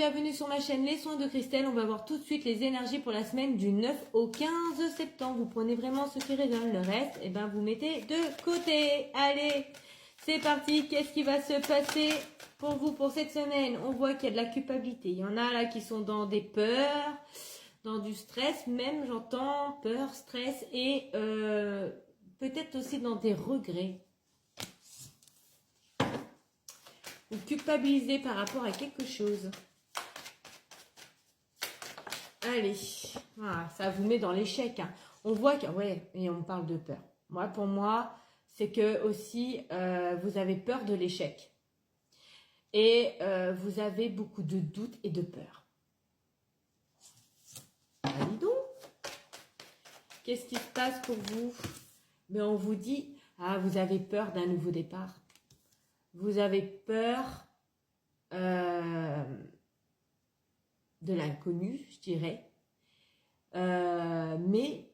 bienvenue sur ma chaîne Les Soins de Christelle. On va voir tout de suite les énergies pour la semaine du 9 au 15 septembre. Vous prenez vraiment ce qui résonne, le reste, et ben vous mettez de côté. Allez, c'est parti. Qu'est-ce qui va se passer pour vous pour cette semaine? On voit qu'il y a de la culpabilité. Il y en a là qui sont dans des peurs, dans du stress, même j'entends peur, stress et peut-être aussi dans des regrets. Vous culpabilisez par rapport à quelque chose. Allez, voilà, ça vous met dans l'échec. Hein. On voit que, ouais, et on parle de peur. Moi, pour moi, c'est que aussi, vous avez peur de l'échec. Et vous avez beaucoup de doutes et de peur. Dis donc, qu'est-ce qui se passe pour vous? Mais on vous dit, ah, vous avez peur d'un nouveau départ. Vous avez peur de l'inconnu, je dirais. Mais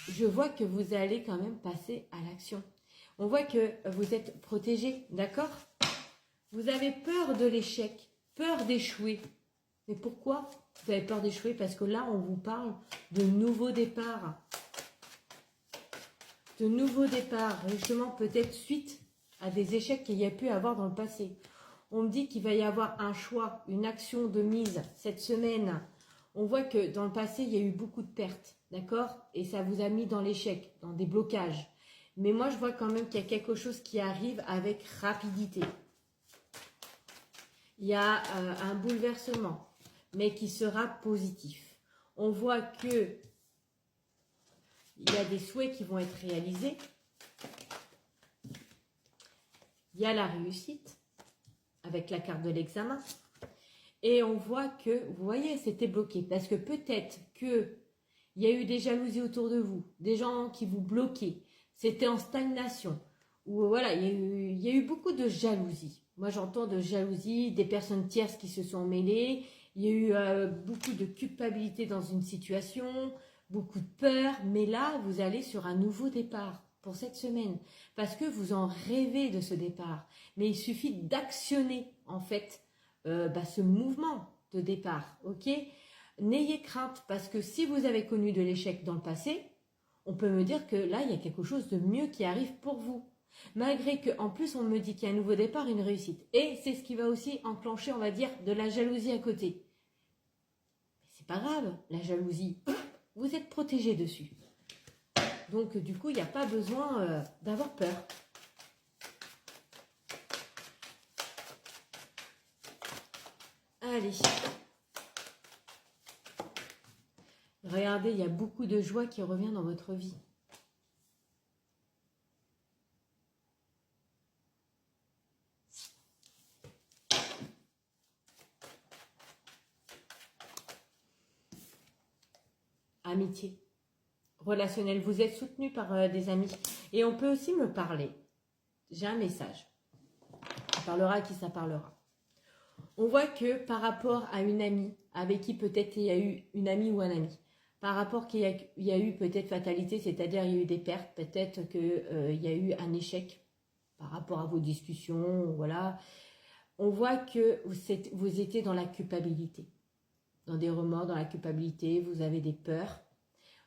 je vois que vous allez quand même passer à l'action. On voit que vous êtes protégé, d'accord? Vous avez peur de l'échec, peur d'échouer. Mais pourquoi vous avez peur d'échouer? Parce que là, on vous parle de nouveaux départs. De nouveaux départs, justement, peut-être suite à des échecs qu'il y a pu avoir dans le passé. On me dit qu'il va y avoir un choix, une action de mise cette semaine. On voit que dans le passé, il y a eu beaucoup de pertes, d'accord? Et ça vous a mis dans l'échec, dans des blocages. Mais moi, je vois quand même qu'il y a quelque chose qui arrive avec rapidité. Il y a un bouleversement, mais qui sera positif. On voit que il y a des souhaits qui vont être réalisés. Il y a la réussite avec la carte de l'examen. Et on voit que, vous voyez, c'était bloqué. Parce que peut-être qu'il y a eu des jalousies autour de vous, des gens qui vous bloquaient. C'était en stagnation. Ou voilà, il y a eu beaucoup de jalousie. Moi, j'entends de jalousie, des personnes tierces qui se sont mêlées. Il y a eu beaucoup de culpabilité dans une situation, beaucoup de peur. Mais là, vous allez sur un nouveau départ. Pour cette semaine, parce que vous en rêvez de ce départ, mais il suffit d'actionner en fait ce mouvement de départ, ok? N'ayez crainte, parce que si vous avez connu de l'échec dans le passé, on peut me dire que là, il y a quelque chose de mieux qui arrive pour vous, malgré que en plus on me dit qu'il y a un nouveau départ, une réussite, et c'est ce qui va aussi enclencher, on va dire, de la jalousie à côté. Mais c'est pas grave, la jalousie, vous êtes protégé dessus. Donc, du coup, il n'y a pas besoin d'avoir peur. Allez. Regardez, il y a beaucoup de joie qui revient dans votre vie. Amitié. Relationnel, vous êtes soutenu par des amis et on peut aussi me parler. J'ai un message. Ça parlera à qui ça parlera. On voit que par rapport à une amie avec qui peut-être il y a eu une amie ou un ami, par rapport qu'il y a eu peut-être fatalité, c'est-à-dire il y a eu des pertes, peut-être qu'il y a eu un échec par rapport à vos discussions, voilà. On voit que vous étiez dans la culpabilité, dans des remords, dans la culpabilité, vous avez des peurs.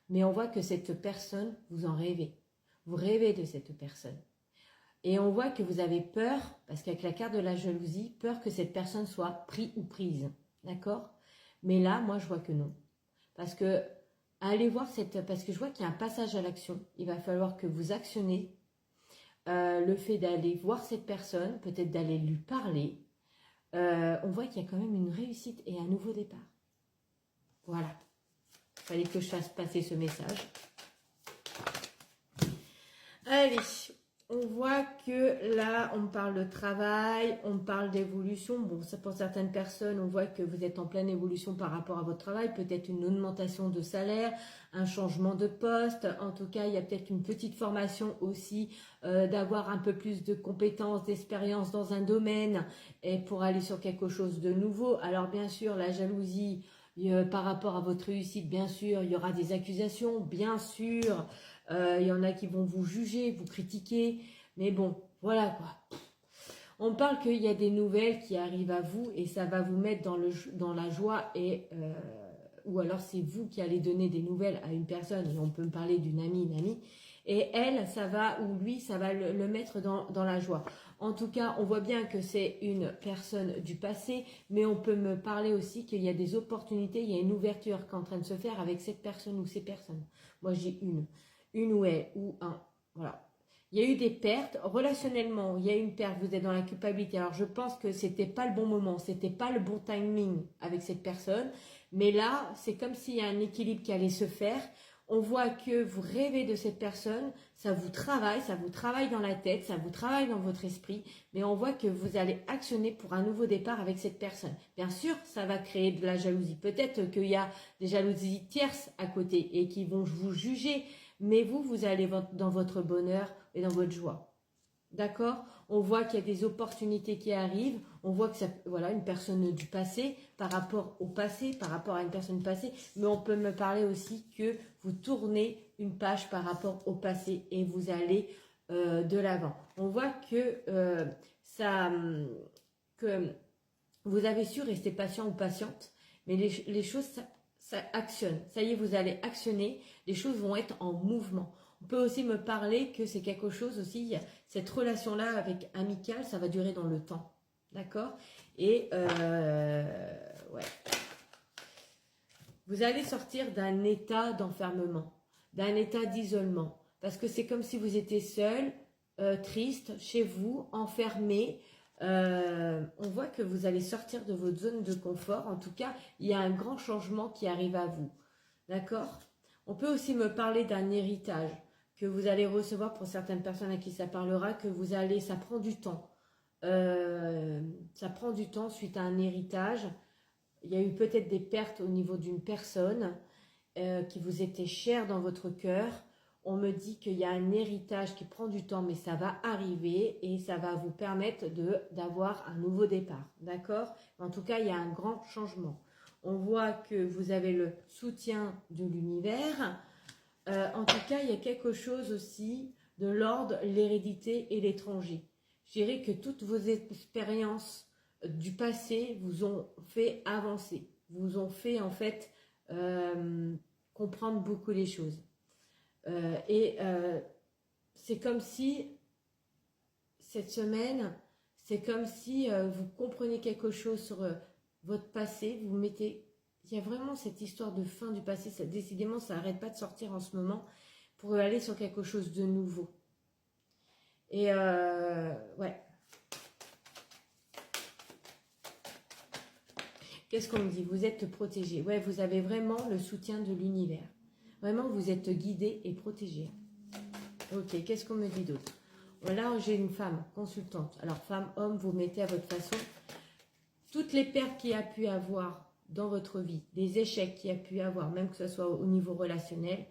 Mais on voit que cette personne, vous en rêvez. Vous rêvez de cette personne. Et on voit que vous avez peur, parce qu'avec la carte de la jalousie, peur que cette personne soit prise ou prise. D'accord? Mais là, moi, je vois que non. Parce que, allez voir parce que je vois qu'il y a un passage à l'action. Il va falloir que vous actionnez le fait d'aller voir cette personne, peut-être d'aller lui parler. On voit qu'il y a quand même une réussite et un nouveau départ. Voilà. Il fallait que je fasse passer ce message. Allez, on voit que là, on parle de travail, on parle d'évolution. Bon, ça pour certaines personnes, on voit que vous êtes en pleine évolution par rapport à votre travail. Peut-être une augmentation de salaire, un changement de poste. En tout cas, il y a peut-être une petite formation aussi, d'avoir un peu plus de compétences, d'expérience dans un domaine et pour aller sur quelque chose de nouveau. Alors bien sûr, la jalousie... par rapport à votre réussite, bien sûr, il y aura des accusations, bien sûr, il y en a qui vont vous juger, vous critiquer, mais bon, voilà quoi. On parle qu'il y a des nouvelles qui arrivent à vous et ça va vous mettre dans la joie et ou alors c'est vous qui allez donner des nouvelles à une personne et on peut me parler d'une amie, une amie et elle, ça va ou lui, ça va le mettre dans la joie. En tout cas, on voit bien que c'est une personne du passé, mais on peut me parler aussi qu'il y a des opportunités, il y a une ouverture qui est en train de se faire avec cette personne ou ces personnes. Moi, j'ai une ou elle ou un, voilà. Il y a eu des pertes, relationnellement, il y a eu une perte, vous êtes dans la culpabilité. Alors, je pense que c'était pas le bon moment, c'était pas le bon timing avec cette personne. Mais là, c'est comme s'il y a un équilibre qui allait se faire. On voit que vous rêvez de cette personne, ça vous travaille dans la tête, ça vous travaille dans votre esprit. Mais on voit que vous allez actionner pour un nouveau départ avec cette personne. Bien sûr, ça va créer de la jalousie. Peut-être qu'il y a des jalousies tierces à côté et qui vont vous juger. Mais vous allez dans votre bonheur et dans votre joie. D'accord? On voit qu'il y a des opportunités qui arrivent. On voit que ça, voilà, une personne du passé par rapport au passé, par rapport à une personne passée. Mais on peut me parler aussi que vous tournez une page par rapport au passé et vous allez de l'avant. On voit que que vous avez su rester patient ou patiente, mais les choses ça actionne. Ça y est, vous allez actionner. Les choses vont être en mouvement. On peut aussi me parler que c'est quelque chose aussi, cette relation-là avec amicale, ça va durer dans le temps. D'accord? Et ouais. Vous allez sortir d'un état d'enfermement, d'un état d'isolement. Parce que c'est comme si vous étiez seul, triste, chez vous, enfermé. On voit que vous allez sortir de votre zone de confort. En tout cas, il y a un grand changement qui arrive à vous. D'accord? On peut aussi me parler d'un héritage que vous allez recevoir pour certaines personnes à qui ça parlera, que vous allez, ça prend du temps. Ça prend du temps suite à un héritage. Il y a eu peut-être des pertes au niveau d'une personne qui vous était chère dans votre cœur. On me dit qu'il y a un héritage qui prend du temps, mais ça va arriver et ça va vous permettre d'avoir un nouveau départ. D'accord? En tout cas, il y a un grand changement. On voit que vous avez le soutien de l'univers. En tout cas, il y a quelque chose aussi de l'ordre, l'hérédité et l'étranger. Je dirais que toutes vos expériences du passé vous ont fait avancer, vous ont fait en fait comprendre beaucoup les choses. C'est comme si cette semaine, c'est comme si vous compreniez quelque chose sur votre passé, vous mettez... Il y a vraiment cette histoire de fin du passé, ça, décidément ça n'arrête pas de sortir en ce moment pour aller sur quelque chose de nouveau. Et ouais. Qu'est-ce qu'on me dit? Vous êtes protégé. Ouais, vous avez vraiment le soutien de l'univers. Vraiment, vous êtes guidé et protégé. Ok, qu'est-ce qu'on me dit d'autre? Là, j'ai une femme consultante. Alors, femme, homme, vous mettez à votre façon. Toutes les pertes qu'il y a pu avoir dans votre vie, des échecs qu'il y a pu avoir, même que ce soit au niveau relationnel,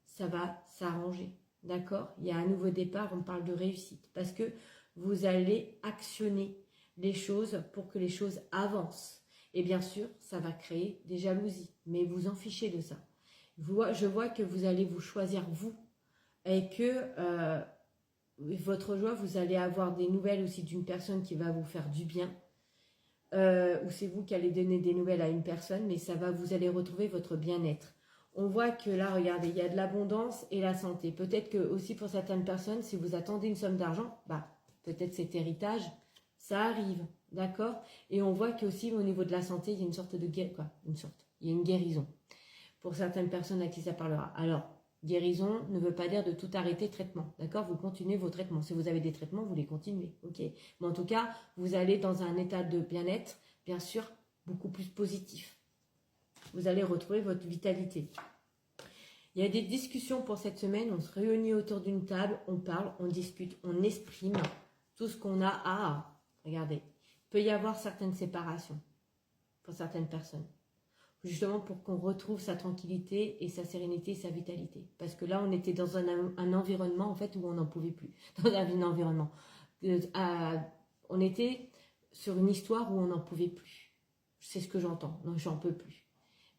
ça va s'arranger. D'accord? Il y a un nouveau départ, on parle de réussite. Parce que vous allez actionner les choses pour que les choses avancent. Et bien sûr, ça va créer des jalousies. Mais vous en fichez de ça. Je vois que vous allez vous choisir vous. Et que votre joie, vous allez avoir des nouvelles aussi d'une personne qui va vous faire du bien. Ou c'est vous qui allez donner des nouvelles à une personne, mais ça va, vous allez retrouver votre bien-être. On voit que là, regardez, il y a de l'abondance et la santé. Peut-être que aussi pour certaines personnes, si vous attendez une somme d'argent, bah peut-être cet héritage, ça arrive, d'accord? Et on voit qu'aussi au niveau de la santé, il y a une sorte de il y a une guérison pour certaines personnes à qui ça parlera. Alors, guérison ne veut pas dire de tout arrêter traitement, d'accord? Vous continuez vos traitements. Si vous avez des traitements, vous les continuez, ok? Mais en tout cas, vous allez dans un état de bien-être, bien sûr, beaucoup plus positif. Vous allez retrouver votre vitalité. Il y a des discussions pour cette semaine. On se réunit autour d'une table, on parle, on discute, on exprime tout ce qu'on a à... Regardez, il peut y avoir certaines séparations pour certaines personnes. Justement pour qu'on retrouve sa tranquillité et sa sérénité et sa vitalité. Parce que là, on était dans un environnement en fait où on n'en pouvait plus. Dans un environnement. On était sur une histoire où on n'en pouvait plus. C'est ce que j'entends. Non, j'en peux plus.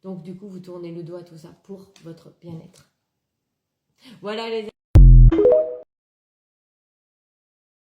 Donc du coup, vous tournez le dos à tout ça pour votre bien-être. Voilà les amis.